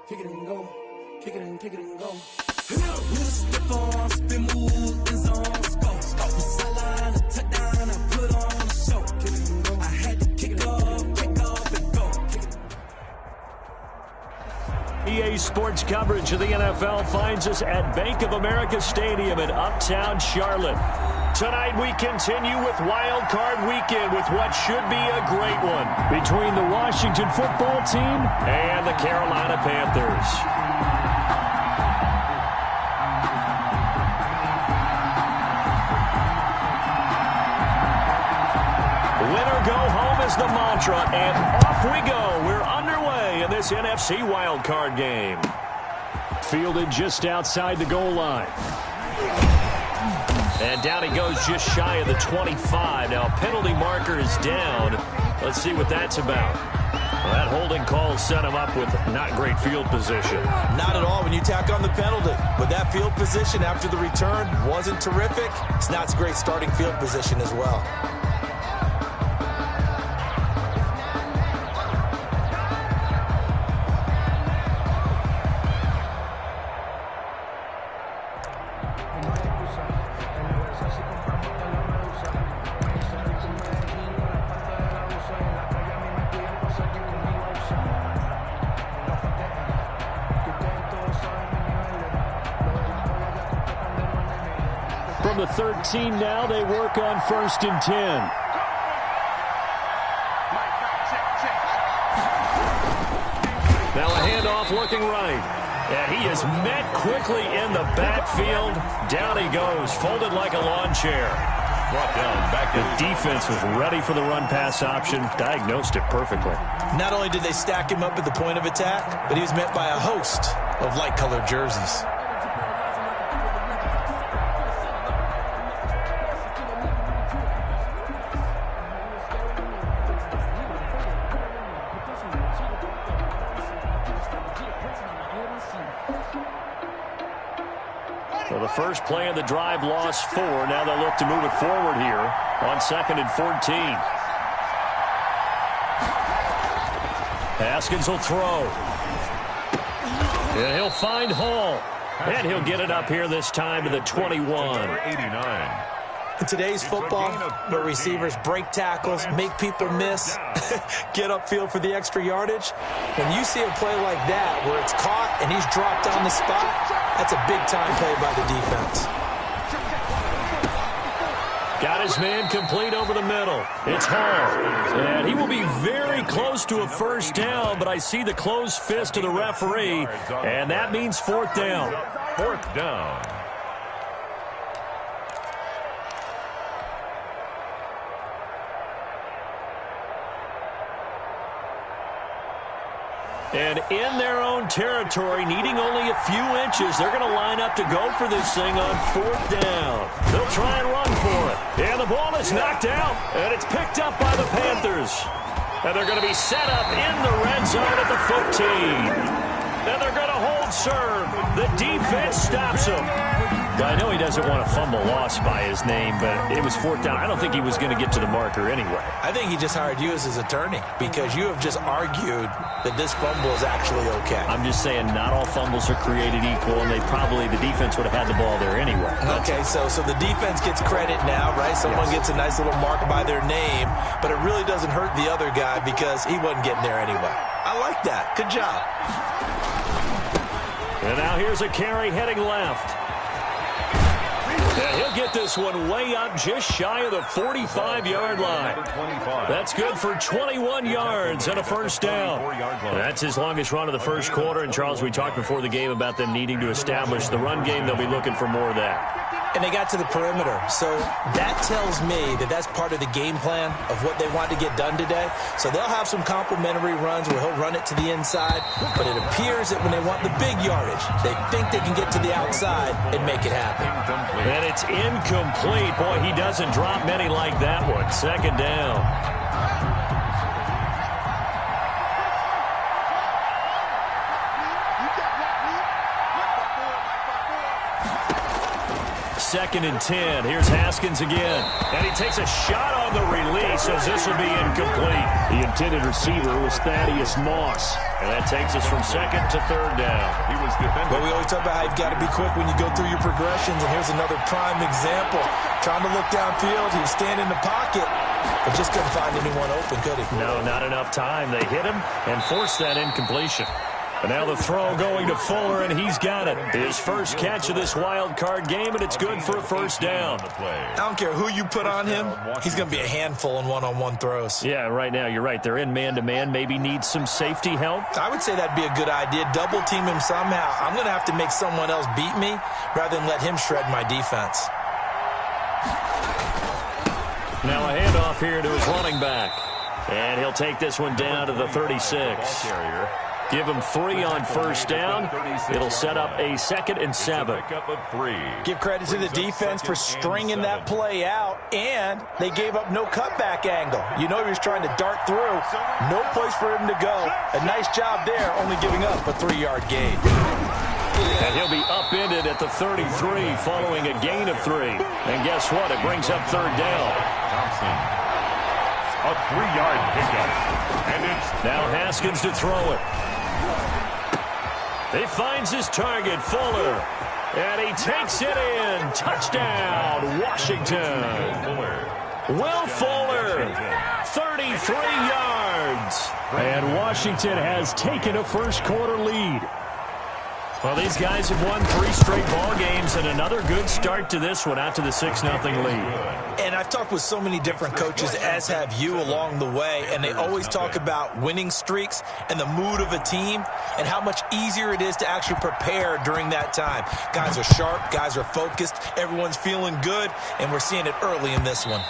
kick it and go, kick it and go. With a stiff arm, spin move, and zones, go. Sideline, a touchdown, I put on a show. Kick it and go. I had to kick off, and go. EA Sports coverage of the NFL finds us at Bank of America Stadium in Uptown Charlotte. Tonight we continue with Wild Card Weekend with what should be a great one between the Washington football team and the Carolina Panthers. Winner go home is the mantra, and off we go. We're underway in this NFC Wild Card game. Fielded just outside the goal line. And down he goes just shy of the 25. Now, penalty marker is down. Let's see what that's about. Well, that holding call set him up with not great field position. Not at all when you tack on the penalty. But that field position after the return wasn't terrific. It's not a great starting field position as well. From the 13 now, they work on 1st and 10. Now a handoff looking right. And he is met quickly in the backfield. Down he goes, folded like a lawn chair. Brought down back. The defense was ready for the run-pass option, diagnosed it perfectly. Not only did they stack him up at the point of attack, but he was met by a host of light-colored jerseys. So the first play of the drive lost 4. Now they'll look to move it forward here on 2nd and 14. Haskins will throw. And he'll find Hall. And he'll get it up here this time to the 21. 89. In today's football, where receivers break tackles, make people miss, get upfield for the extra yardage, when you see a play like that where it's caught and he's dropped on the spot, that's a big-time play by the defense. Got his man complete over the middle. It's Hall. And he will be very close to a first down, but I see the closed fist of the referee, and that means 4th down. 4th down. And in their own territory, needing only a few inches, they're going to line up to go for this thing on 4th down. They'll try and run for it. And the ball is knocked out, and it's picked up by the Panthers. And they're going to be set up in the red zone at the 15. And they're going to hold serve. The defense stops them. I know he doesn't want a fumble loss by his name, but it was 4th down. I don't think he was going to get to the marker anyway. I think he just hired you as his attorney because you have just argued that this fumble is actually okay. I'm just saying not all fumbles are created equal, and the defense would have had the ball there anyway. Okay, so the defense gets credit now, right? Someone gets a nice little mark by their name, but it really doesn't hurt the other guy because he wasn't getting there anyway. I like that. Good job. And now here's a carry heading left. Yeah, he'll get this one way up just shy of the 45-yard line. That's good for 21 yards and a first down. That's his longest run of the first quarter. And, Charles, we talked before the game about them needing to establish the run game. They'll be looking for more of that. And they got to the perimeter. So that tells me that that's part of the game plan of what they want to get done today. So they'll have some complimentary runs where he'll run it to the inside. But it appears that when they want the big yardage, they think they can get to the outside and make it happen. And it's incomplete. Boy, he doesn't drop many like that one. 2nd down. 2nd and 10. Here's Haskins again. And he takes a shot on the release as this will be incomplete. The intended receiver was Thaddeus Moss. And that takes us from 2nd to 3rd down. He was defended. Well, we always talk about how you've got to be quick when you go through your progressions, and here's another prime example. Trying to look downfield, he was standing in the pocket, but just couldn't find anyone open, could he? No, not enough time. They hit him and forced that incompletion. And now the throw going to Fuller, and he's got it. His first catch of this wild card game, and it's good for a first down. I don't care who you put on him, he's going to be a handful in one-on-one throws. Yeah, right now, you're right. They're in man-to-man, maybe needs some safety help. I would say that'd be a good idea. Double team him somehow. I'm going to have to make someone else beat me rather than let him shred my defense. Now a handoff here to his running back. And he'll take this one down to the 36. Give him 3 on first down. It'll set up a 2nd and 7. Give credit to the defense for stringing that play out, and they gave up no cutback angle. You know he was trying to dart through. No place for him to go. A nice job there, only giving up a 3-yard gain. And he'll be upended at the 33 following a gain of 3. And guess what? It brings up 3rd down. Thompson. A 3-yard pickup. And it's now Haskins to throw it. He finds his target, Fuller. And he takes it in. Touchdown, Washington. Will Fuller, 33 yards. And Washington has taken a first-quarter lead. Well, these guys have won 3 straight ball games, and another good start to this one out to the 6-0 lead. And I've talked with so many different coaches, as have you, along the way, and they always talk about winning streaks and the mood of a team and how much easier it is to actually prepare during that time. Guys are sharp, guys are focused, everyone's feeling good, and we're seeing it early in this one.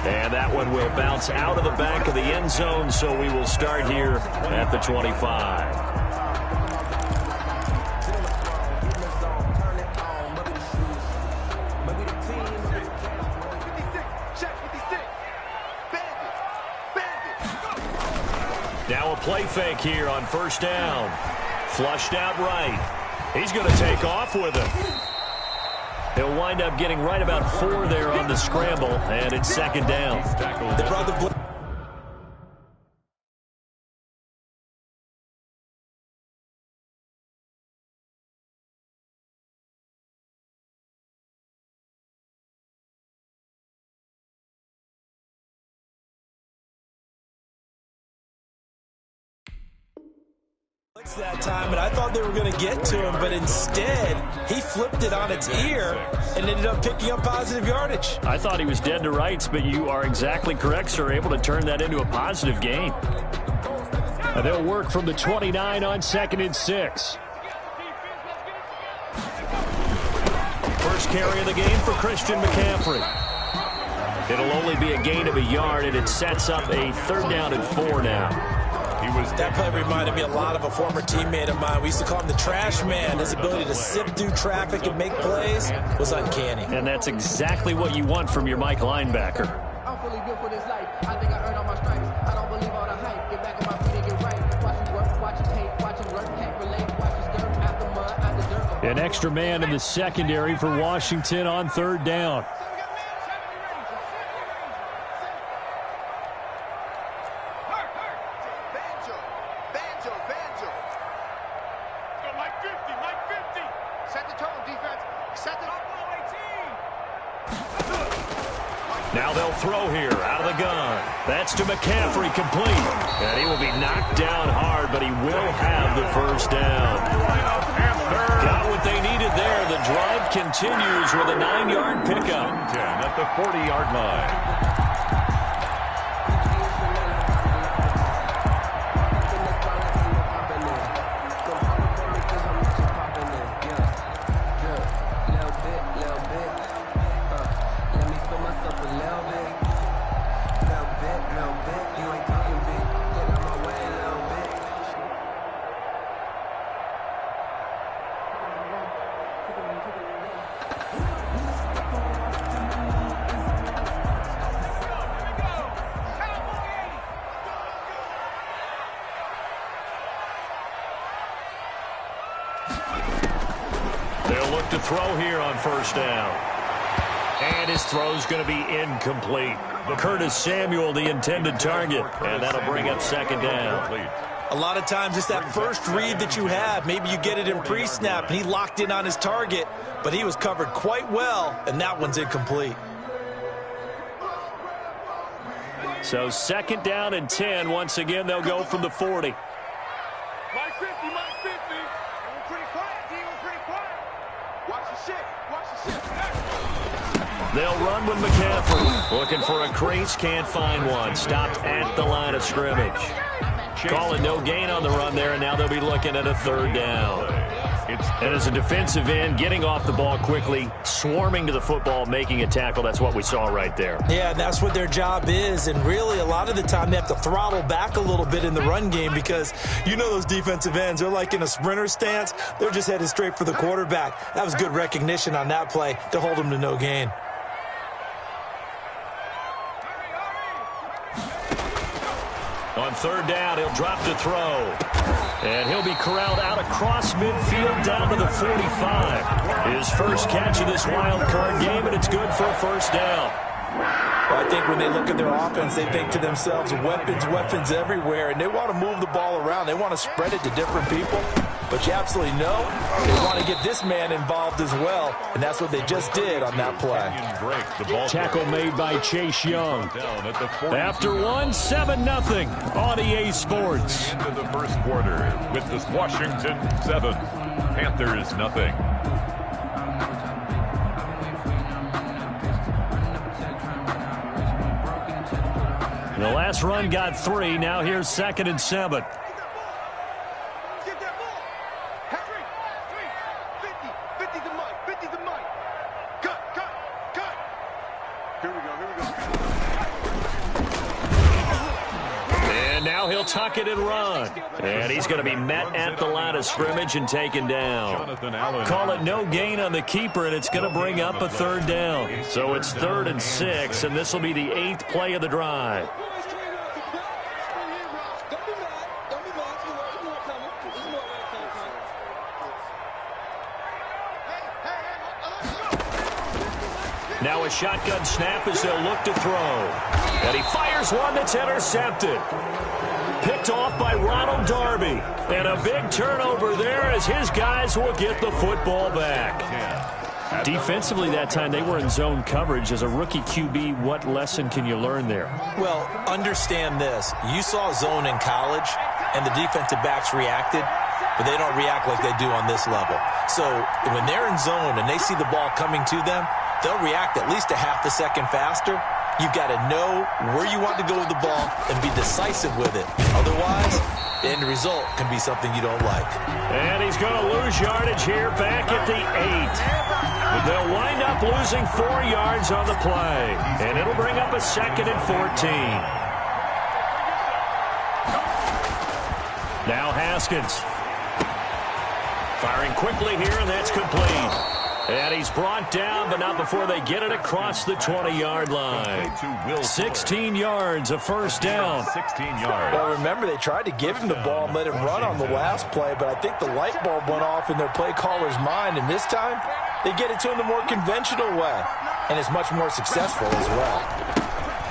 And that one will bounce out of the back of the end zone, so we will start here at the 25. Now a play fake here on first down. Flushed out right. He's going to take off with it. He'll wind up getting right about 4 there on the scramble, and it's 2nd down. They brought the that time, and I thought they were going to get to him, but instead he flipped it on its ear and ended up picking up positive yardage. I thought he was dead to rights, but you are exactly correct, sir, able to turn that into a positive gain. And they'll work from the 29 on 2nd and 6. First carry of the game for Christian McCaffrey. It'll only be a gain of a yard, and it sets up a 3rd down and 4 now. That play reminded me a lot of a former teammate of mine. We used to call him the trash man. His ability to sift through traffic and make plays was uncanny. And that's exactly what you want from your Mike linebacker. I'm fully built for this life. I think I earned all my stripes. I don't believe all the hype. Get back on my feet and get right. Watch him work, watch him hate, watch him learn, can't relate. Watch his dirt, after mud, after dirt. An extra man in the secondary for Washington on 3rd down. Now they'll throw here out of the gun. That's to McCaffrey, complete. And he will be knocked down hard, but he will have the first down. Got what they needed there. The drive continues with a 9-yard pickup. 10 at the 40-yard line. to throw here on first down. And his throw's going to be incomplete. Curtis Samuel, the intended target, and that'll bring up second down. A lot of times it's that first read that you have. Maybe you get it in pre-snap, and he locked in on his target, but he was covered quite well, and that one's incomplete. So second down and 10. Once again, they'll go from the 40. Mike 50, Mike 50. We're pretty quiet, D. We're pretty quiet. Watch the shit. Watch the shit. They'll run with McCaffrey. Looking for a crease, can't find one. Stopped at the line of scrimmage. Calling no gain on the run there, and now they'll be looking at a third down. And as a defensive end, getting off the ball quickly, swarming to the football, making a tackle, that's what we saw right there. Yeah, that's what their job is, and really a lot of the time they have to throttle back a little bit in the run game because you know those defensive ends, they're like in a sprinter stance. They're just headed straight for the quarterback. That was good recognition on that play to hold them to no gain. On third down, he'll drop to throw. And he'll be corralled out across midfield down to the 45. His first catch of this wild card game, and it's good for a first down. Well, I think when they look at their offense, they think to themselves, weapons, weapons everywhere, and they want to move the ball around. They want to spread it to different people. But you absolutely know they want to get this man involved as well, and that's what they just did on that play. Tackle made by Chase Young. After one, 7-0 on EA Sports. Into the first quarter with this Washington 7, Panthers 0. The last run got 3. Now here's 2nd and 7. Get that ball. Henry. 50. 50 to Mike. 50 to Mike. Cut. Here we go. And now he'll tuck it and run. And he's going to be met at the line of scrimmage and taken down. Call it no gain on the keeper, and it's going to bring up a third down. So it's 3rd and 6, and this will be the 8th play of the drive. Now a shotgun snap as they'll look to throw. And he fires one that's intercepted. Picked off by Ronald Darby. And a big turnover there as his guys will get the football back. Defensively that time, they were in zone coverage. As a rookie QB, what lesson can you learn there? Well, understand this. You saw zone in college, and the defensive backs reacted, but they don't react like they do on this level. So when they're in zone and they see the ball coming to them, they'll react at least a half a second faster. You've got to know where you want to go with the ball and be decisive with it. Otherwise, the end result can be something you don't like. And he's going to lose yardage here back at the 8. They'll wind up losing 4 yards on the play. And it'll bring up a 2nd and 14. Now Haskins. Firing quickly here, and that's complete. And he's brought down, but not before they get it across the 20-yard line. 16 yards, a first down. 16 yards. Well, remember, they tried to give him the ball and let him run on the last play, but I think the light bulb went off in their play caller's mind, and this time they get it to him the more conventional way, and it's much more successful as well.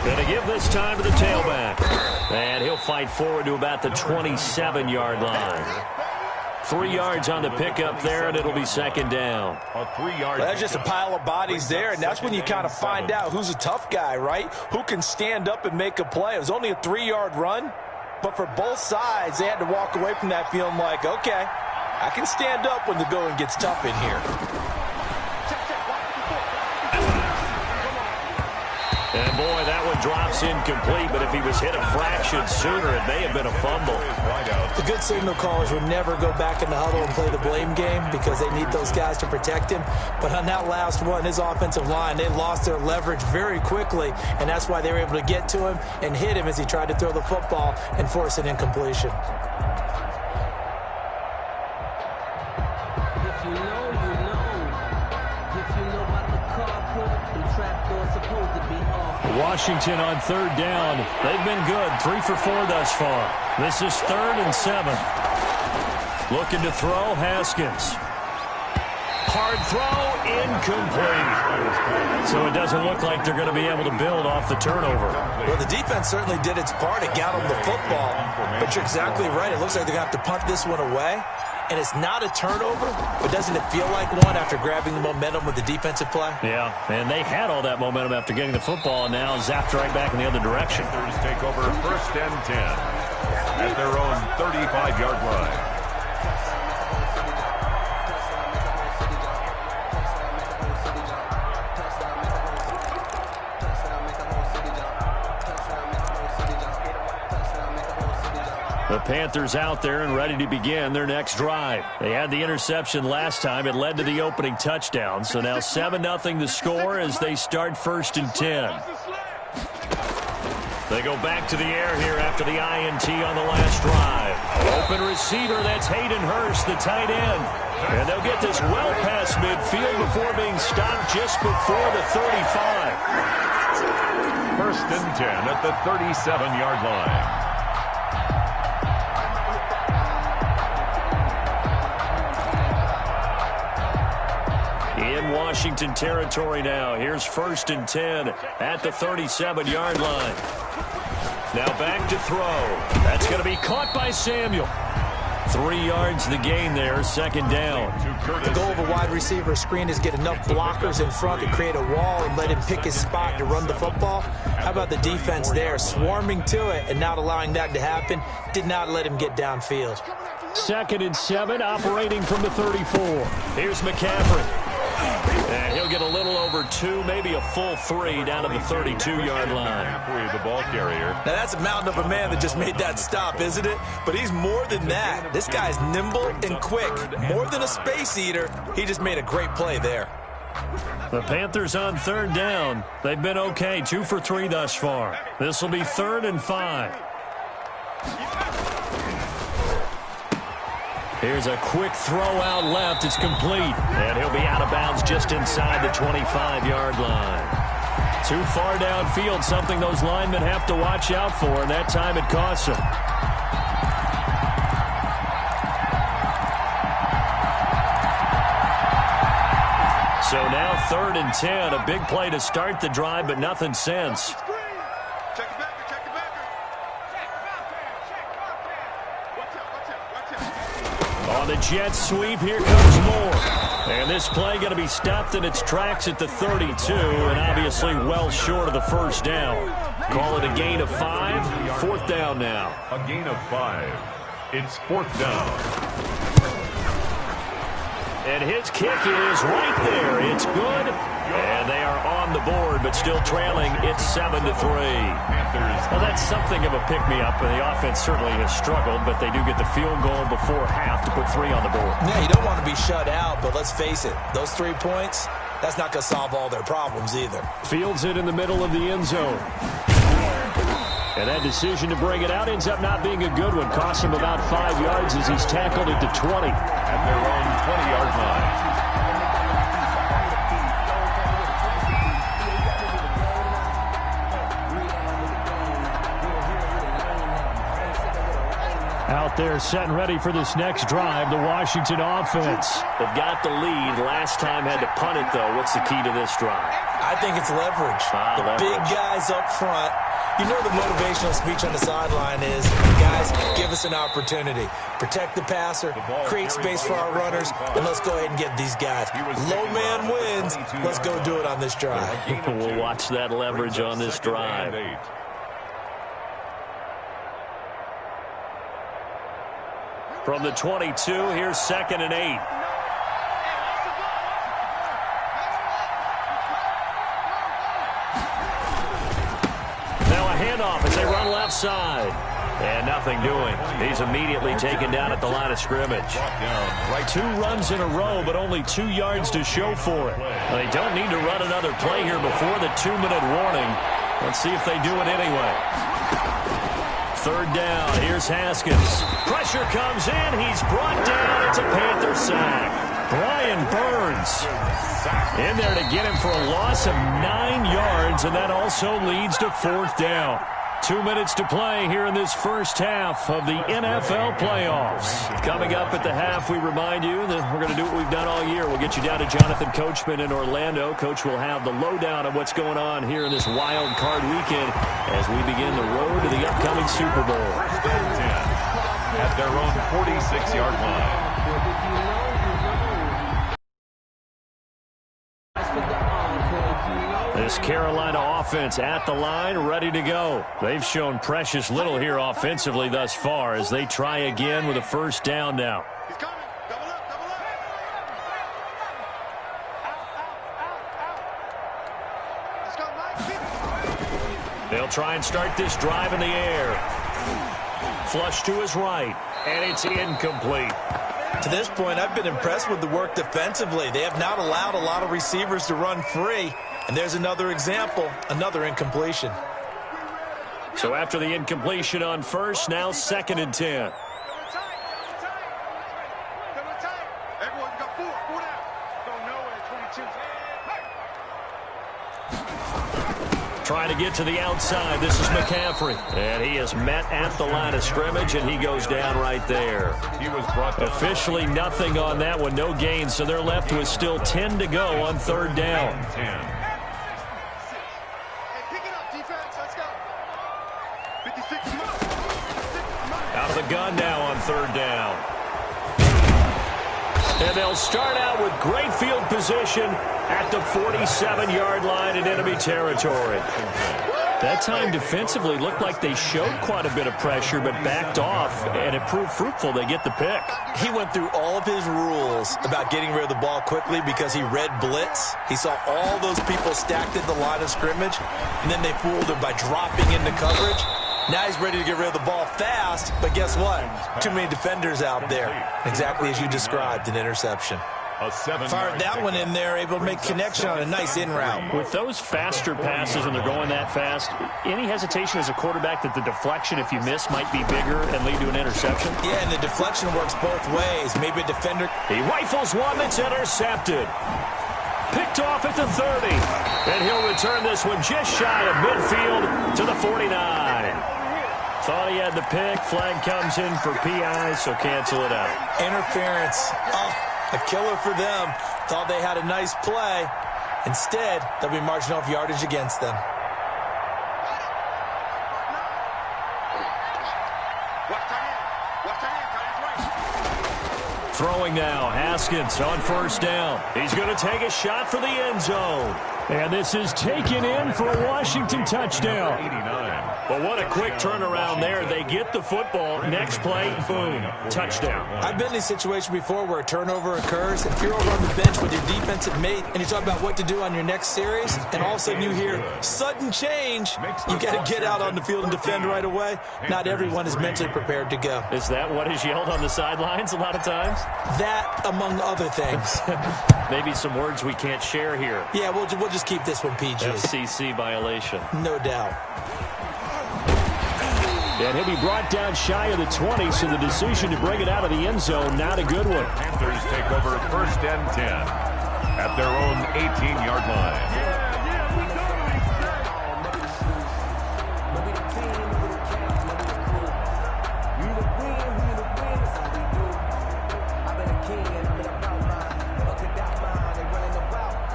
Going to give this time to the tailback. And he'll fight forward to about the 27-yard line. 3 yards on the pickup there, and it'll be 2nd down. A 3-yard. Well, that's just a pile of bodies there, and that's when you kind of find out who's a tough guy, right? Who can stand up and make a play. It was only a 3-yard run, but for both sides, they had to walk away from that feeling like, okay, I can stand up when the going gets tough in here. And boy, that one drops incomplete, but if he was hit a fraction sooner, it may have been a fumble. The good signal callers would never go back in the huddle and play the blame game because they need those guys to protect him. But on that last one, his offensive line, they lost their leverage very quickly, and that's why they were able to get to him and hit him as he tried to throw the football and force an incompletion. If you know, you know. If you know about the carport, the trapdoor's supposed to be off. Washington on 3rd down. They've been good, 3 for 4 thus far. This is 3rd and 7. Looking to throw, Haskins. Hard throw, incomplete. So it doesn't look like they're going to be able to build off the turnover. Well, the defense certainly did its part. It got them the football. But you're exactly right. It looks like they're going to have to punt this one away. And it's not a turnover, but doesn't it feel like one after grabbing the momentum with the defensive play? Yeah, and they had all that momentum after getting the football, and now zapped right back in the other direction. Panthers take over 1st and 10 at their own 35-yard line. The Panthers out there and ready to begin their next drive. They had the interception last time. It led to the opening touchdown. So now 7-0 the score as they start 1st and 10. They go back to the air here after the INT on the last drive. Open receiver, that's Hayden Hurst, the tight end. And they'll get this well past midfield before being stopped just before the 35. 1st and 10 at the 37-yard line. In Washington territory now. Here's 1st and 10 at the 37-yard line. Now back to throw. That's going to be caught by Samuel. 3 yards the gain there, 2nd down. The goal of a wide receiver screen is get enough blockers in front to create a wall and let him pick his spot to run the football. How about the defense there, swarming to it and not allowing that to happen? Did not let him get downfield. 2nd and 7, operating from the 34. Here's McCaffrey. And he'll get a little over 2, maybe a full 3 down to the 32-yard line. Halfway the ball carrier. Now that's a mountain of a man that just made that stop, isn't it? But he's more than that. This guy's nimble and quick. More than a space eater. He just made a great play there. The Panthers on 3rd down. They've been okay, 2 for 3 thus far. This will be 3rd and 5. Here's a quick throw out left. It's complete. And he'll be out of bounds just inside the 25-yard line. Too far downfield, something those linemen have to watch out for, and that time it costs them. So now 3rd and 10. A big play to start the drive, but nothing since. On the jet sweep, here comes Moore. And this play going to be stopped in its tracks at the 32, and obviously well short of the 1st down. Call it a gain of 5. 4th down now. A gain of 5. It's 4th down. And his kick is right there. It's good. And they are on the board, but still trailing. It's 7-3. Well, that's something of a pick-me-up. The offense certainly has struggled, but they do get the field goal before half to put 3 on the board. Yeah, you don't want to be shut out, but let's face it. Those 3 points, that's not going to solve all their problems either. Fields it in the middle of the end zone. And that decision to bring it out ends up not being a good one. Costs him about 5 yards as he's tackled at the 20. At their own 20-yard line. Out there set and ready for this next drive, the Washington offense. They've got the lead. Last time had to punt it, though. What's the key to this drive? I think it's leverage. Big guys up front. You know the motivational speech on the sideline is, guys, give us an opportunity. Protect the passer, create space for our runners, and let's go ahead and get these guys. Low man wins. Let's go do it on this drive. We'll watch that leverage on this drive. From the 22, here's 2nd and 8. Now a handoff as they run left side. And nothing doing. He's immediately taken down at the line of scrimmage. 2 runs in a row, but only 2 yards to show for it. They don't need to run another play here before the 2-minute warning. Let's see if they do it anyway. 3rd down. Here's Haskins. Pressure comes in. He's brought down. It's a Panther sack. Brian Burns in there to get him for a loss of 9 yards, and that also leads to 4th down. 2 minutes to play here in this first half of the NFL playoffs. Coming up at the half, we remind you that we're going to do what we've done all year. We'll get you down to Jonathan Coachman in Orlando. Coach will have the lowdown of what's going on here in this wild card weekend as we begin the road to the upcoming Super Bowl. First and 10 at their own 46-yard line. This Carolina offense at the line, ready to go. They've shown precious little here offensively thus far as they try again with a first down now. He's coming. Double up, double up. Out. Let's go, Mike. They'll try and start this drive in the air. Flush to his right, and it's incomplete. To this point, I've been impressed with the work defensively. They have not allowed a lot of receivers to run free. And there's another example, another incompletion. So after the incompletion on first, now 2nd and 10. Everyone got 4 down. Go nowhere, 22. Trying to get to the outside. This is McCaffrey. And he is met at the line of scrimmage, and he goes down right there. He was brought down. Officially nothing on that one, no gain. So they're left with still 10 to go on 3rd down. 10. Out of the gun now on 3rd down. And they'll start out with great field position at the 47-yard line in enemy territory. That time defensively looked like they showed quite a bit of pressure but backed off, and it proved fruitful. They get the pick. He went through all of his rules about getting rid of the ball quickly because he read blitz. He saw all those people stacked at the line of scrimmage, and then they fooled him by dropping into coverage. Now he's ready to get rid of the ball fast, but guess what? Too many defenders out there. Exactly as you described, an interception. Fired that one in there, able to make connection on a nice in route. With those faster passes and they're going that fast, any hesitation as a quarterback that the deflection, if you miss, might be bigger and lead to an interception? Yeah, and the deflection works both ways. Maybe a defender. He rifles one that's intercepted. Picked off at the 30. And he'll return this one just shy of midfield to the 49. Thought he had the pick. Flag comes in for PI, so cancel it out. Interference. Oh, a killer for them. Thought they had a nice play. Instead, they'll be marching off yardage against them. Throwing now, Haskins on 1st down. He's going to take a shot for the end zone. And this is taken in for a Washington touchdown. 89. But what a quick turnaround there. They get the football. Next play, boom, touchdown. I've been in a situation before where a turnover occurs. If you're over on the bench with your defensive mate and you talk about what to do on your next series, and all of a sudden you hear sudden change, you got to get out on the field and defend right away. Not everyone is mentally prepared to go. Is that what is yelled on the sidelines a lot of times? That, among other things. Maybe some words we can't share here. Yeah, we'll just keep this one PG. FCC violation. No doubt. And he'll be brought down shy of the 20, so the decision to bring it out of the end zone, not a good one. Panthers take over 1st and 10 at their own 18-yard line.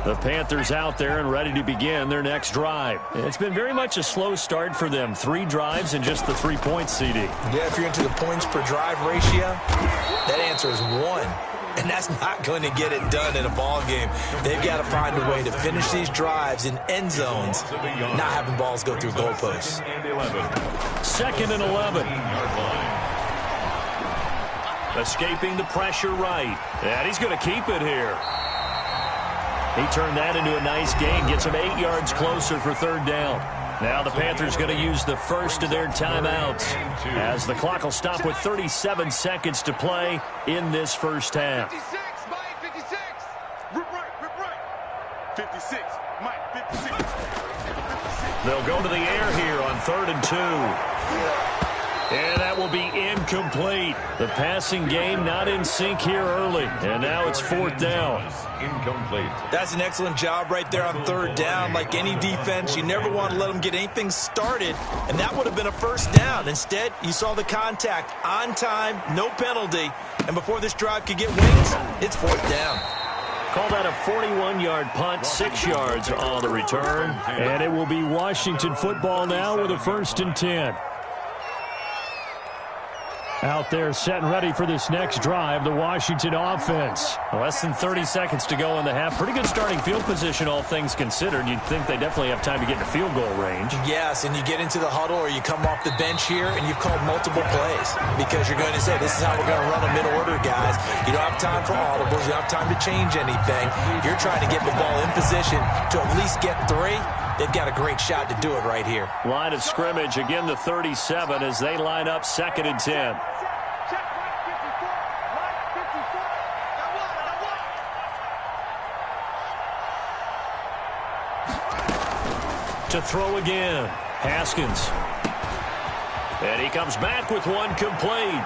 The Panthers out there and ready to begin their next drive. It's been very much a slow start for them. 3 drives and just the 3 points, CD. Yeah, if you're into the points per drive ratio, that answer is 1. And that's not going to get it done in a ball game. They've got to find a way to finish these drives in end zones, not having balls go through goalposts. 2nd and 11. Escaping the pressure right. And he's going to keep it here. He turned that into a nice gain, gets him 8 yards closer for 3rd down. Now the Panthers going to use the first of their timeouts as the clock will stop with 37 seconds to play in this first half. 56, Mike, 56. Rip right. 56, Mike, 56. They'll go to the air here on 3rd and 2. And that will be incomplete. The passing game not in sync here early. And now it's 4th down. Incomplete. That's an excellent job right there on 3rd down. Like any defense, you never want to let them get anything started, and that would have been a 1st down. Instead, you saw the contact on time, no penalty, and before this drive could get wings, it's 4th down. Call that a 41-yard punt, 6 yards on the return. And it will be Washington football now with a 1st and 10. Out there set and ready for this next drive, the Washington offense. Less than 30 seconds to go in the half. Pretty good starting field position, all things considered. You'd think they definitely have time to get into field goal range. Yes, and you get into the huddle or you come off the bench here and you've called multiple plays because you're going to say, this is how we're going to run them in order, guys. You don't have time for audibles. You don't have time to change anything. You're trying to get the ball in position to at least get 3. They've got a great shot to do it right here. Line of scrimmage, again the 37 as they line up 2nd and 10. To throw again, Haskins. And he comes back with one complete.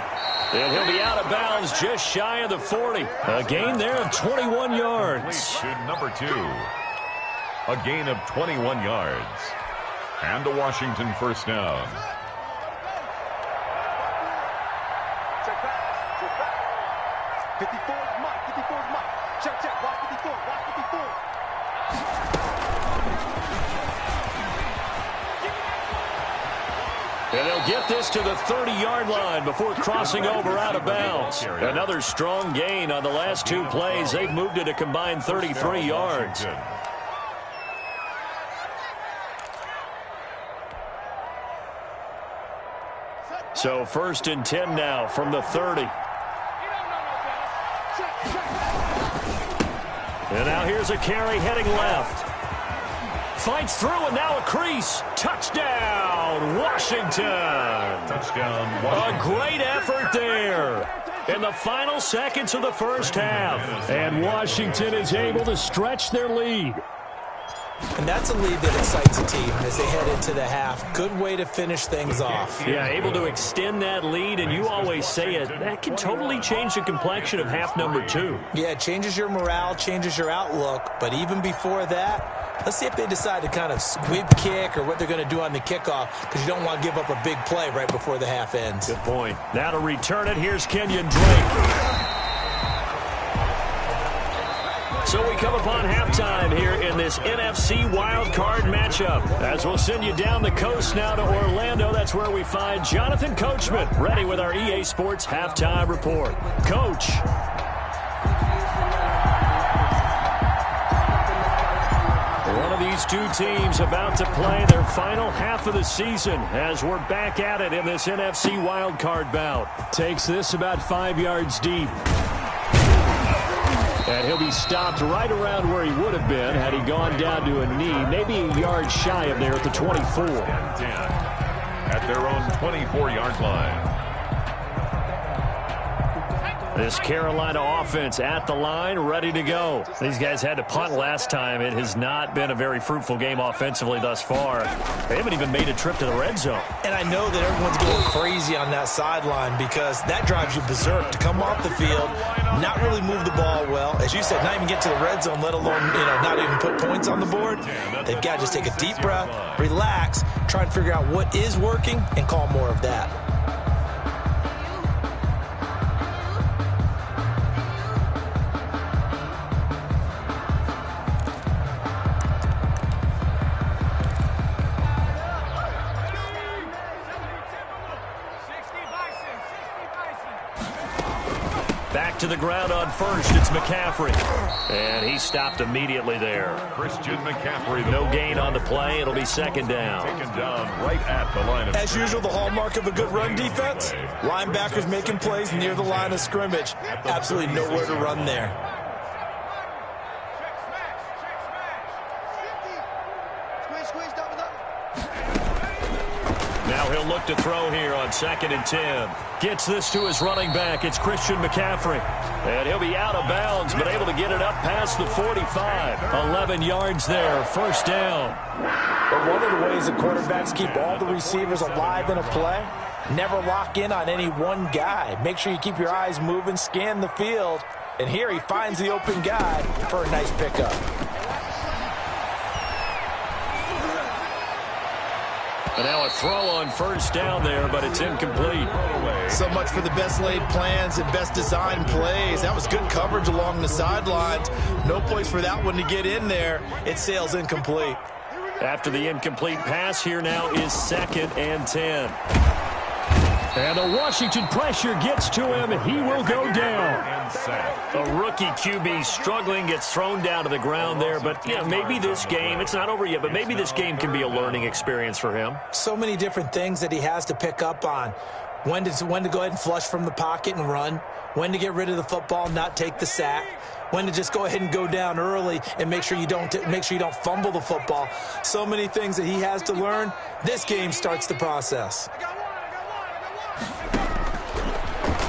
And he'll be out of bounds just shy of the 40. A gain there of 21 yards. To number 2. A gain of 21 yards. And a Washington 1st down. Check back. 54 is Mike. 54 is Mike. Check. Watch 54. Watch 54. And they'll get this to the 30-yard line before crossing over out of bounds. Another strong gain on the last 2 plays. They've moved it a combined 33 yards. So 1st and 10 now from the 30. And now here's a carry heading left. Fights through and now a crease. Touchdown, Washington. Touchdown, Washington. A great effort there in the final seconds of the 1st half. And Washington is able to stretch their lead. And that's a lead that excites a team as they head into the half. Good way to finish things off. Yeah, able to extend that lead, and you always say it, that can totally change the complexion of half number 2. Yeah, it changes your morale, changes your outlook. But even before that, let's see if they decide to kind of squib kick or what they're going to do on the kickoff, because you don't want to give up a big play right before the half ends. Good point. Now to return it, here's Kenyon Drake. So we come upon halftime here in this NFC wildcard matchup. As we'll send you down the coast now to Orlando, that's where we find Jonathan Coachman, ready with our EA Sports Halftime Report. Coach. One of these 2 teams about to play their final half of the season as we're back at it in this NFC wildcard bout. Takes this about 5 yards deep. And he'll be stopped right around where he would have been had he gone down to a knee, maybe a yard shy of there at the 24. 10 at their own 24-yard line. This Carolina offense at the line, ready to go. These guys had to punt last time. It has not been a very fruitful game offensively thus far. They haven't even made a trip to the red zone. And I know that everyone's going crazy on that sideline because that drives you berserk to come off the field, not really move the ball well. As you said, not even get to the red zone, let alone, not even put points on the board. They've got to just take a deep breath, relax, try and figure out what is working, and call more of that. To the ground on first, it's McCaffrey. And he stopped immediately there. Christian McCaffrey. No gain on the play. It'll be 2nd down. Taken down right at the line of As usual, the hallmark of a good run defense, linebackers making plays near the line of scrimmage. Absolutely nowhere to run there. Now he'll look to throw here on 2nd and 10. Gets this to his running back. It's Christian McCaffrey. And he'll be out of bounds, but able to get it up past the 45. 11 yards there, 1st down. But one of the ways that quarterbacks keep all the receivers alive in a play Never lock in on any one guy. Make sure you keep your eyes moving, scan the field. And here he finds the open guy for a nice pickup. And now a throw on first down there, but it's incomplete. So much for the best laid plans and best designed plays. That was good coverage along the sidelines. No place for that one to get in there. It sails incomplete. After the incomplete pass, here now is 2nd and 10. And the Washington pressure gets to him, and he will go down. A rookie QB struggling, gets thrown down to the ground there. But, yeah, maybe this game, it's not over yet, but maybe this game can be a learning experience for him. So many different things that he has to pick up on. When to go ahead and flush from the pocket and run. When to get rid of the football and not take the sack. When to just go ahead and go down early and make sure you don't fumble the football. So many things that he has to learn. This game starts the process.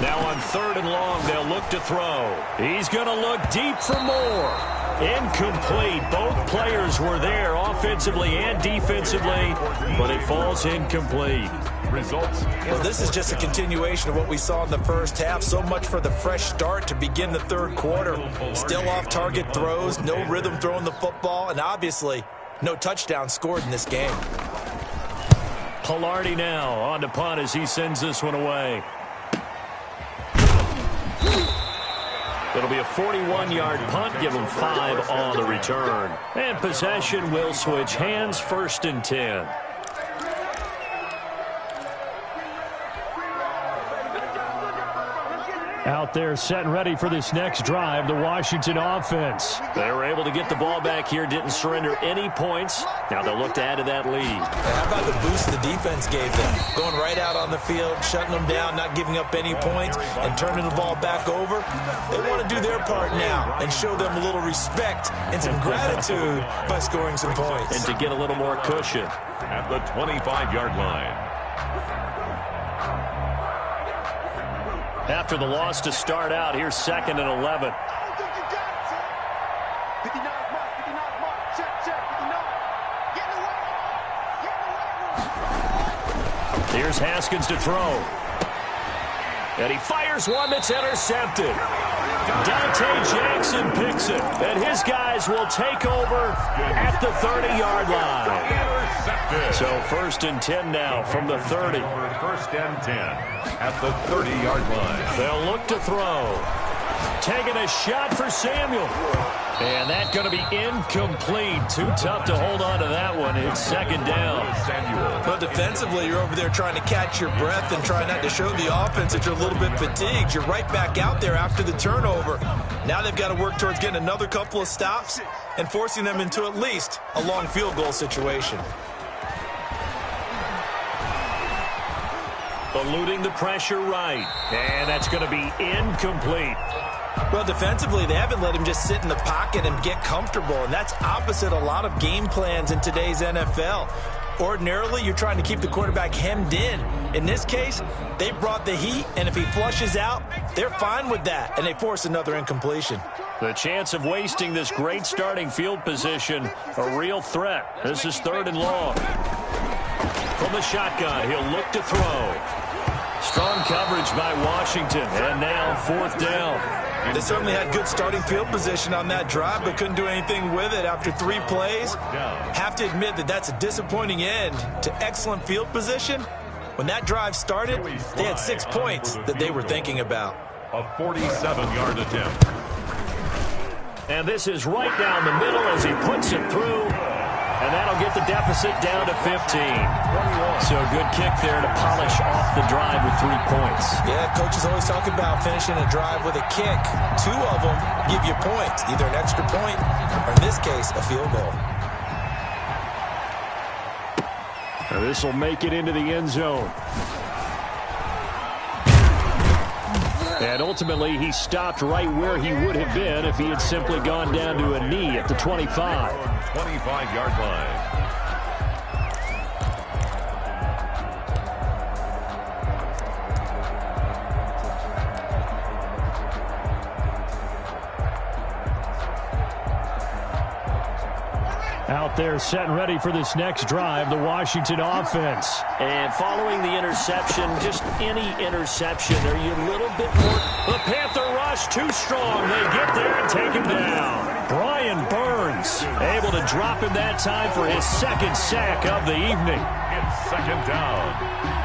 Now on 3rd and long, they'll look to throw. He's going to look deep for more. Incomplete. Both players were there offensively and defensively, but it falls incomplete. Results. Well, this is just a continuation of what we saw in the first half. So much for the fresh start to begin the third quarter. Still off-target throws, no rhythm throwing the football, and obviously no touchdown scored in this game. Pilardi now on to punt as he sends this one away. It'll be a 41-yard punt, give him 5 on the return. And possession will switch hands, 1st and 10. Out there set and ready for this next drive, the Washington offense. They were able to get the ball back here, didn't surrender any points. Now they'll look to add to that lead. How about the boost the defense gave them? Going right out on the field, shutting them down, not giving up any points, and turning the ball back over. They want to do their part now and show them a little respect and some gratitude by scoring some points. And to get a little more cushion. At the 25-yard line. After the loss to start out, here's 2nd and 11. 59 mark, 59 mark. Check, 59. Get in the way. Here's Haskins to throw. And he fires one that's intercepted. Dante Jackson picks it. And his guys will take over at the 30-yard line. So 1st and 10 now from the 30. 1st and 10 at the 30-yard line. They'll look to throw. Taking a shot for Samuel. And that's going to be incomplete. Too tough to hold on to that one. It's 2nd down. But defensively, you're over there trying to catch your breath and try not to show the offense that you're a little bit fatigued. You're right back out there after the turnover. Now they've got to work towards getting another couple of stops and forcing them into at least a long field goal situation. Eluding the pressure right. And that's going to be incomplete. Well, defensively, they haven't let him just sit in the pocket and get comfortable, and that's opposite a lot of game plans in today's NFL. Ordinarily, you're trying to keep the quarterback hemmed in. In this case, they brought the heat, and if he flushes out, they're fine with that, and they force another incompletion. The chance of wasting this great starting field position, a real threat. This is 3rd and long. From the shotgun, he'll look to throw. Strong coverage by Washington, and now 4th down. They certainly had good starting field position on that drive, but couldn't do anything with it after 3 plays. Have to admit that that's a disappointing end to excellent field position. When that drive started, they had 6 points that they were thinking about. A 47-yard attempt. And this is right down the middle as he puts it through. And that'll get the deficit down to 15. So a good kick there to polish off the drive with 3 points. Yeah, coaches always talk about finishing a drive with a kick. 2 of them give you points, either an extra point or, in this case, a field goal. Now this will make it into the end zone. And ultimately, he stopped right where he would have been if he had simply gone down to a knee at the 25. 25-yard line. Out there setting ready for this next drive, the Washington offense. And following the interception, just any interception, are you a little bit more? The Panther rush too strong. They get there and take him down. Brian Burns able to drop him that time for his second sack of the evening. It's second down.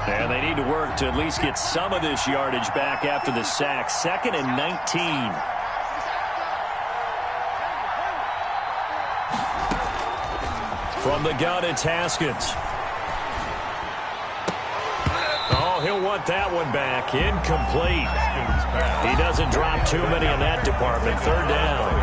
And they need to work to at least get some of this yardage back after the sack. 2nd and 19. From the gun, it's Haskins. Oh, he'll want that one back. Incomplete. He doesn't drop too many in that department. 3rd down.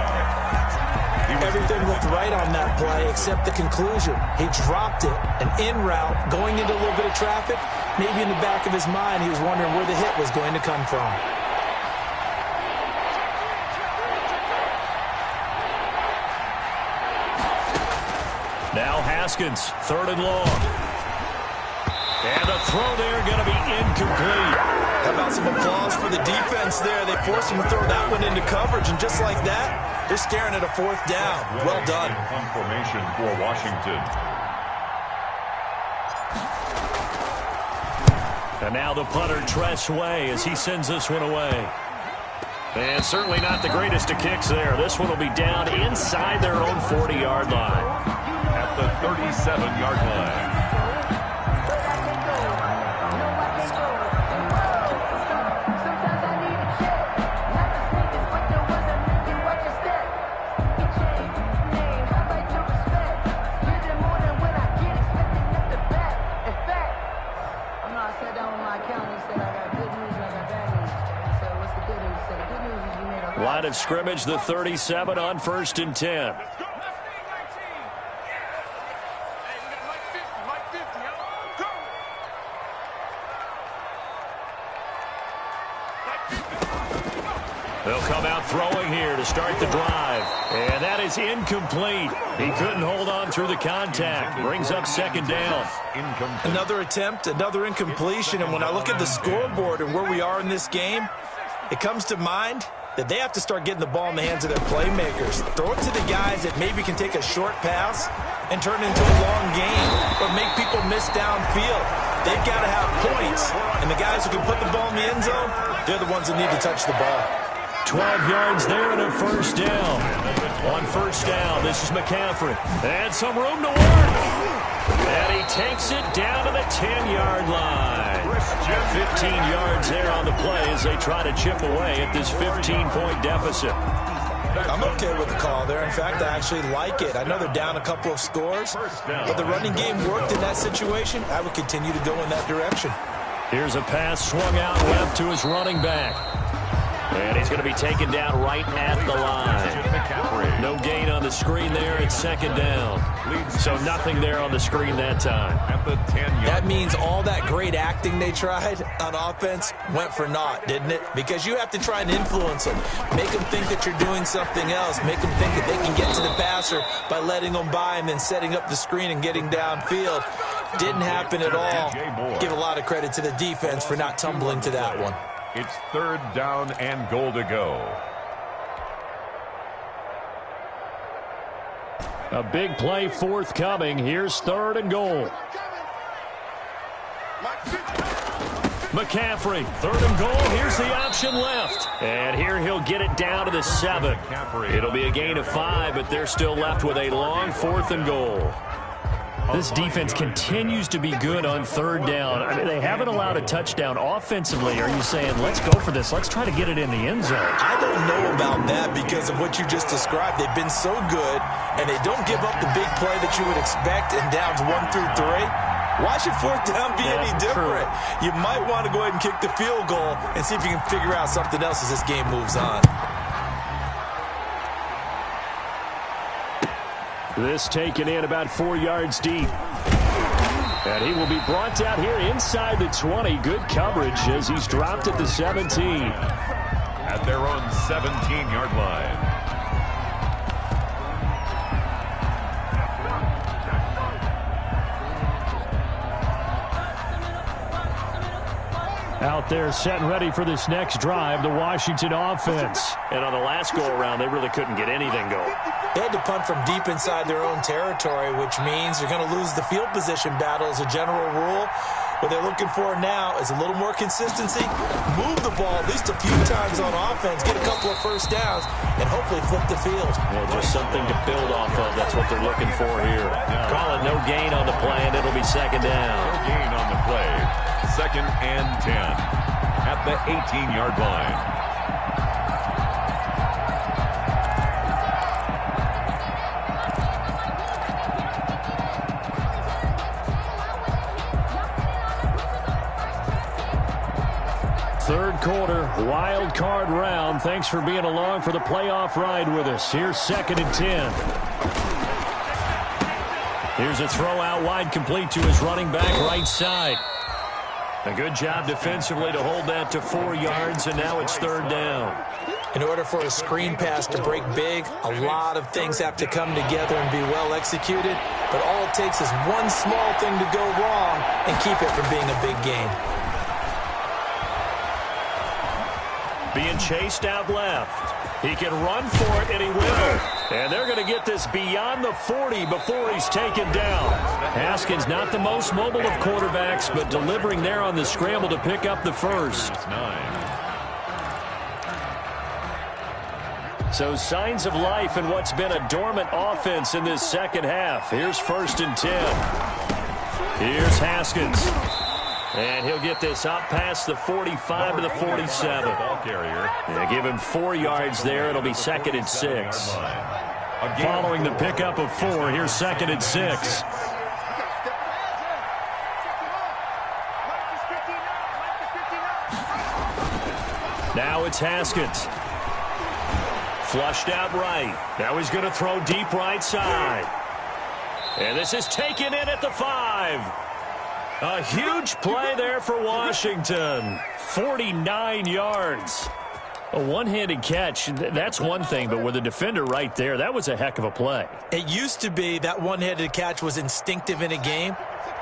Everything looked right on that play except the conclusion. He dropped it, an in route, going into a little bit of traffic. Maybe in the back of his mind, he was wondering where the hit was going to come from. Now Haskins, 3rd and long. And the throw there going to be incomplete. How about some applause for the defense there? They forced him to throw that one into coverage, and just like that, they're staring at a 4th down. Well done. Formation for Washington. And now the punter, Tress Way, as he sends this one away. And certainly not the greatest of kicks there. This one will be down inside their own 40-yard line. At the 37-yard line. Line of scrimmage, the 37 on 1st and 10. They'll come out throwing here to start the drive. And that is incomplete. He couldn't hold on through the contact. Brings up 2nd down. Another attempt, another incompletion. And when I look at the scoreboard and where we are in this game, it comes to mind that they have to start getting the ball in the hands of their playmakers. Throw it to the guys that maybe can take a short pass and turn it into a long game or make people miss downfield. They've got to have points. And the guys who can put the ball in the end zone, they're the ones that need to touch the ball. 12 yards there and a 1st down. On 1st down, this is McCaffrey. And some room to work. And he takes it down to the 10-yard line. 15 yards there on the play as they try to chip away at this 15-point deficit. I'm okay with the call there. In fact, I actually like it. I know they're down a couple of scores, but the running game worked in that situation. I would continue to go in that direction. Here's a pass swung out left to his running back. And he's going to be taken down right at the line. No gain on the screen there. It's 2nd down. So nothing there on the screen that time. That means all that great acting they tried on offense went for naught, didn't it? Because you have to try and influence them. Make them think that you're doing something else. Make them think that they can get to the passer by letting them by and then setting up the screen and getting downfield. Didn't happen at all. Give a lot of credit to the defense for not tumbling to that one. It's 3rd down and goal to go. A big play forthcoming. Here's 3rd and goal. McCaffrey, 3rd and goal. Here's the option left. And here he'll get it down to the 7. It'll be a gain of 5, but they're still left with a long 4th and goal. This defense continues to be good on 3rd down. I mean, they haven't allowed a touchdown offensively. Are you saying, let's go for this? Let's try to get it in the end zone. I don't know about that because of what you just described. They've been so good, and they don't give up the big play that you would expect in downs 1 through 3. Why should 4th down be any different? You might want to go ahead and kick the field goal and see if you can figure out something else as this game moves on. This taken in about 4 yards deep. And he will be brought down here inside the 20. Good coverage as he's dropped at the 17. At their own 17-yard line. out there setting ready for this next drive, the Washington offense. And on the last go-around, they really couldn't get anything going. They had to punt from deep inside their own territory, which means they're going to lose the field position battle as a general rule. What they're looking for now is a little more consistency, move the ball at least a few times on offense, get a couple of first downs, and hopefully flip the field. Yeah, just something to build off of. That's what they're looking for here. Call it no gain on the play, and it'll be second down. No gain on the play. 2nd and 10 at the 18-yard line. Third quarter, wild card round. Thanks for being along for the playoff ride with us. Here's 2nd and 10. Here's a throw out wide, complete to his running back right side. A good job defensively to hold that to 4 yards, and now it's 3rd down. In order for a screen pass to break big, a lot of things have to come together and be well executed, but all it takes is one small thing to go wrong and keep it from being a big gain. Being chased out left. He can run for it, and he will. And they're going to get this beyond the 40 before he's taken down. Haskins not the most mobile of quarterbacks, but delivering there on the scramble to pick up the first. So signs of life in what's been a dormant offense in this second half. Here's 1st and 10. Here's Haskins. And he'll get this up past the 45 to the 47. Ball carrier. They give him 4 yards there. It'll be 2nd and 6. Following the pickup of 4, here's 2nd and 6. Now it's Haskins. Flushed out right. Now he's going to throw deep right side. And this is taken in at the 5. A huge play there for Washington. 49 yards. A one-handed catch, that's one thing, but with a defender right there, that was a heck of a play. It used to be that one-handed catch was instinctive in a game.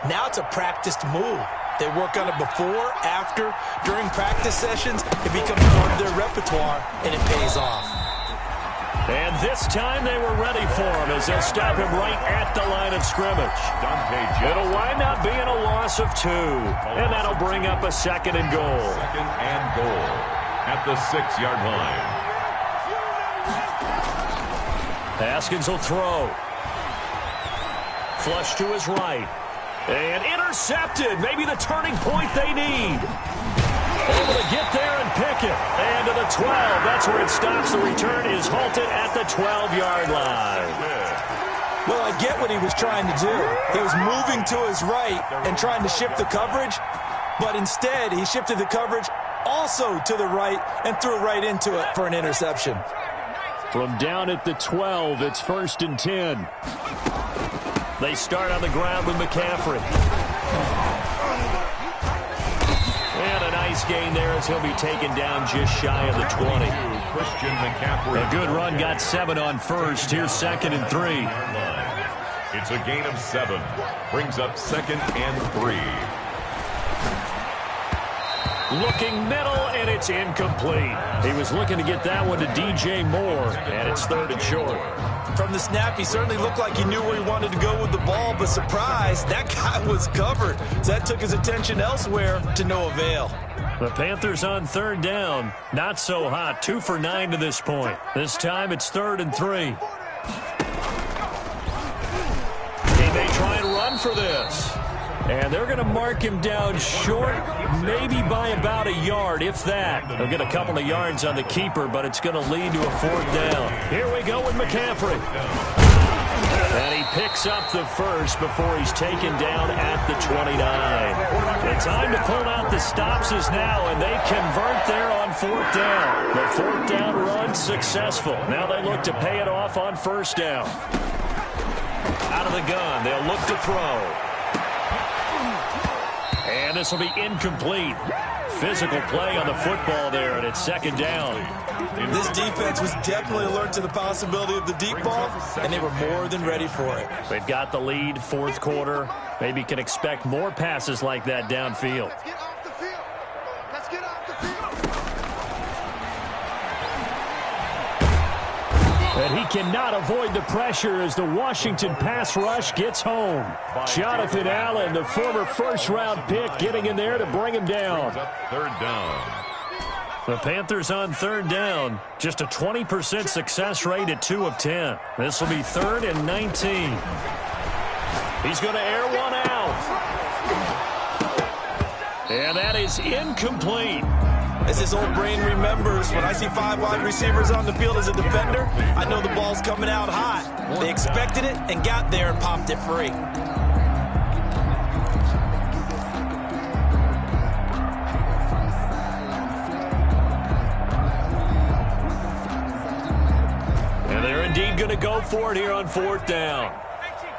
Now it's a practiced move. They work on it before, after, during practice sessions. It becomes part of their repertoire, and it pays off. And this time they were ready for him as they'll stop him right at the line of scrimmage. It'll wind up being a loss of 2. And that'll bring up a 2nd and goal. 2nd and goal at the 6-yard line. Haskins will throw. Flush to his right. And intercepted. Maybe the turning point they need. Able to get there and pick it. And to the 12. That's where it stops. The return is halted at the 12-yard line. Well, I get what he was trying to do. He was moving to his right and trying to shift the coverage, but instead he shifted the coverage also to the right and threw right into it for an interception. From down at the 12, it's 1st and 10. They start on the ground with McCaffrey. And a nice gain there as he'll be taken down just shy of the 20. Christian McCaffrey. A good run, got 7 on first. Here's 2nd and 3. It's a gain of 7. Brings up 2nd and 3. Looking middle, and it's incomplete. He was looking to get that one to DJ Moore, and it's 3rd and short. From the snap, he certainly looked like he knew where he wanted to go with the ball, but surprise, that guy was covered. So that took his attention elsewhere to no avail. The Panthers on 3rd down. Not so hot. 2 for 9 to this point. This time it's 3rd and 3. He may try and run for this. And they're going to mark him down short, maybe by about a yard, if that. They'll get a couple of yards on the keeper, but it's going to lead to a 4th down. Here we go with McCaffrey. And he picks up the first before he's taken down at the 29. The time to pull out the stops is now, and they convert there on 4th down. The 4th down run successful. Now they look to pay it off on 1st down. Out of the gun, they'll look to throw. And this will be incomplete. Physical play on the football there, and it's 2nd down. This defense was definitely alert to the possibility of the deep ball, and they were more than ready for it. They've got the lead, 4th quarter. Maybe can expect more passes like that downfield. And he cannot avoid the pressure as the Washington pass rush gets home. Jonathan Allen, the former first-round pick, getting in there to bring him down. Third down. The Panthers on third down. Just a 20% success rate at 2 of 10. This will be 3rd and 19. He's going to air one out. And that is incomplete. As his old brain remembers, when I see 5 wide receivers on the field as a defender, I know the ball's coming out hot. They expected it and got there and popped it free. And they're indeed going to go for it here on 4th down.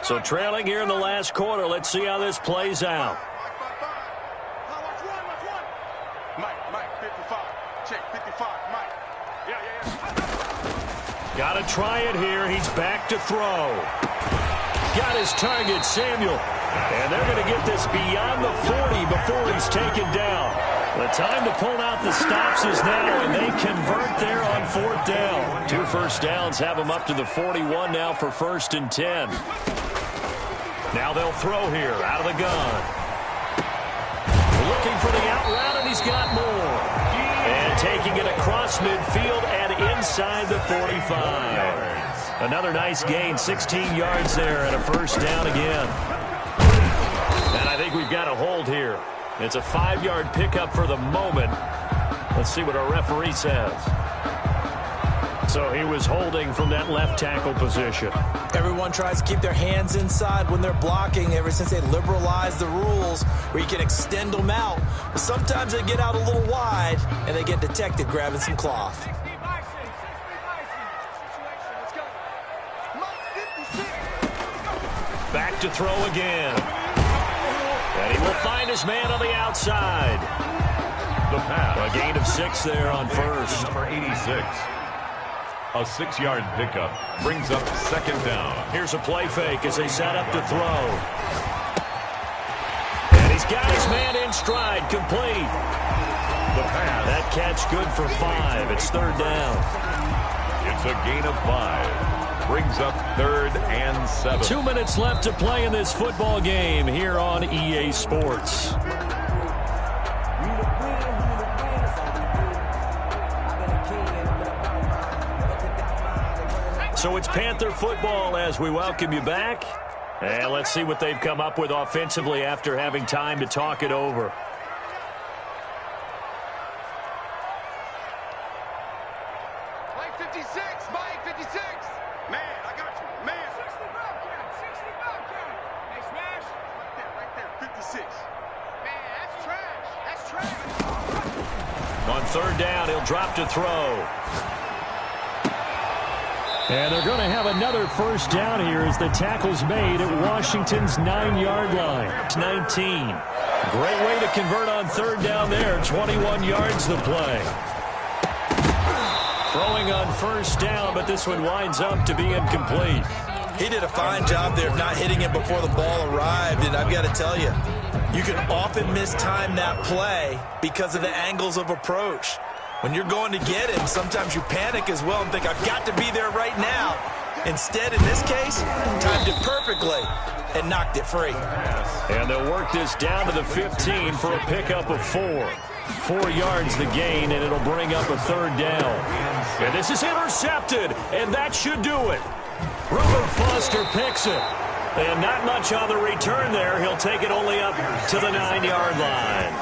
So trailing here in the last quarter, let's see how this plays out. Got to try it here. He's back to throw. Got his target, Samuel. And they're going to get this beyond the 40 before he's taken down. The time to pull out the stops is now, and they convert there on 4th down. 2 first downs have them up to the 41 now for 1st and 10. Now they'll throw here out of the gun. Looking for the out route, and he's got more. And taking it across midfield and inside the 45. Another nice gain, 16 yards there, and a first down again. And I think we've got a hold here. It's a 5-yard pickup for the moment. Let's see what our referee says. So he was holding from that left tackle position. Everyone tries to keep their hands inside when they're blocking ever since they liberalized the rules where you can extend them out. But sometimes they get out a little wide and they get detected grabbing some cloth. Back to throw again. And he will find his man on the outside. The pass. A gain of 6 there on first. Number 86. A 6-yard pickup brings up 2nd down. Here's a play fake as they set up to throw. And he's got his man in stride, complete. The pass. That catch good for 5. It's 3rd down. It's a gain of 5. Brings up 3rd and 7. 2 minutes left to play in this football game here on EA Sports. So it's Panther football as we welcome you back. And let's see what they've come up with offensively after having time to talk it over. Mike 56, Mike 56. Man, I got you. Man. 60 Bobcat, 60 Bobcat. Hey, Smash. Right there, 56. Man, that's trash. That's trash. On 3rd down, he'll drop to throw. And they're going to have another first down here as the tackle's made at Washington's 9-yard line. It's 19. Great way to convert on 3rd down there. 21 yards to play. Throwing on 1st down, but this one winds up to be incomplete. He did a fine job there of not hitting it before the ball arrived, and I've got to tell you, you can often mistime that play because of the angles of approach. When you're going to get him, sometimes you panic as well and think, I've got to be there right now. Instead, in this case, timed it perfectly and knocked it free. And they'll work this down to the 15 for a pickup of 4. 4 yards the gain, and it'll bring up a 3rd down. And this is intercepted, and that should do it. Reuben Foster picks it. And not much on the return there. He'll take it only up to the 9-yard line.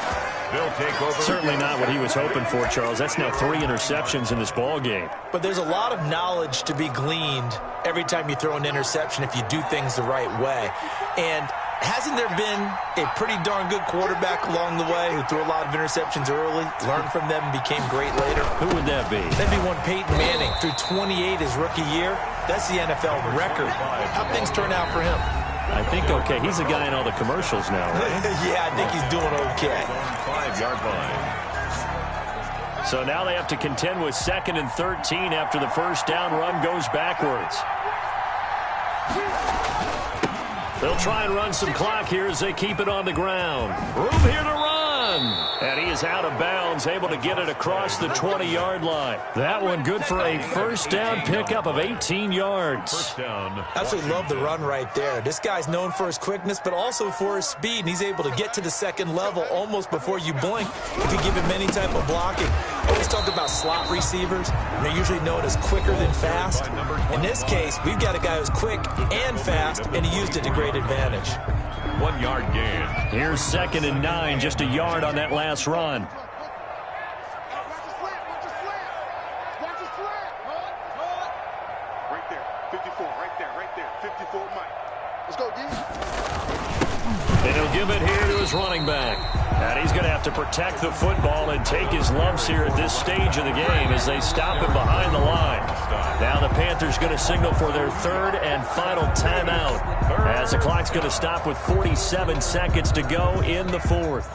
They'll take over. Certainly not what he was hoping for, Charles. That's now 3 interceptions in this ball game. But there's a lot of knowledge to be gleaned every time you throw an interception if you do things the right way. And hasn't there been a pretty darn good quarterback along the way who threw a lot of interceptions early, learned from them, and became great later? Who would that be? That'd be one Peyton Manning, threw 28 his rookie year. That's the NFL record. How'd things turn out for him? I think okay. He's a guy in all the commercials now, right? Yeah, I think he's doing okay. 5-yard line. So now they have to contend with 2nd and 13 after the first down run goes backwards. They'll try and run some clock here as they keep it on the ground. Room here to run. run. And he is out of bounds, able to get it across the 20-yard line. That one good for a first down pickup of 18 yards. First down. Absolutely love the run right there. This guy's known for his quickness, but also for his speed. And he's able to get to the second level almost before you blink. You can give him any type of blocking. I always talk about slot receivers. They're usually known as quicker than fast. In this case, we've got a guy who's quick and fast, and he used it to great advantage. 1 yard gain. Here's 2nd and 9, just a yard on that last run. Right there, 54, right there, 54, Mike. Let's go, D. And he'll give it here to his running back. And he's going to have to protect the football and take his lumps here at this stage of the game as they stop him behind the line. Now the Panthers going to signal for their 3rd and final timeout as the clock's going to stop with 47 seconds to go in the 4th.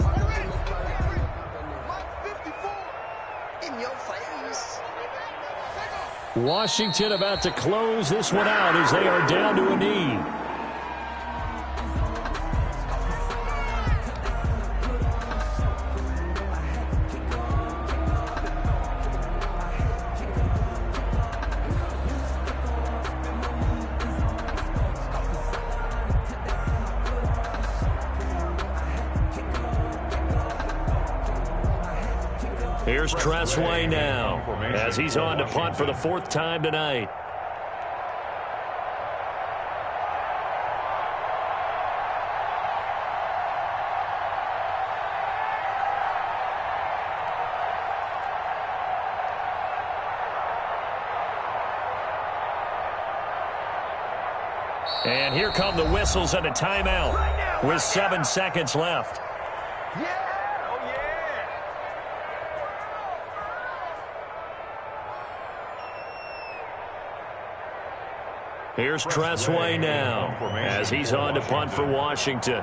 In your face. Washington about to close this one out as they are down to a knee. Here's Tressway now as he's on to punt for the 4th time tonight. And here come the whistles and a timeout with 7 seconds left. Here's Tressway now as he's on to punt for Washington.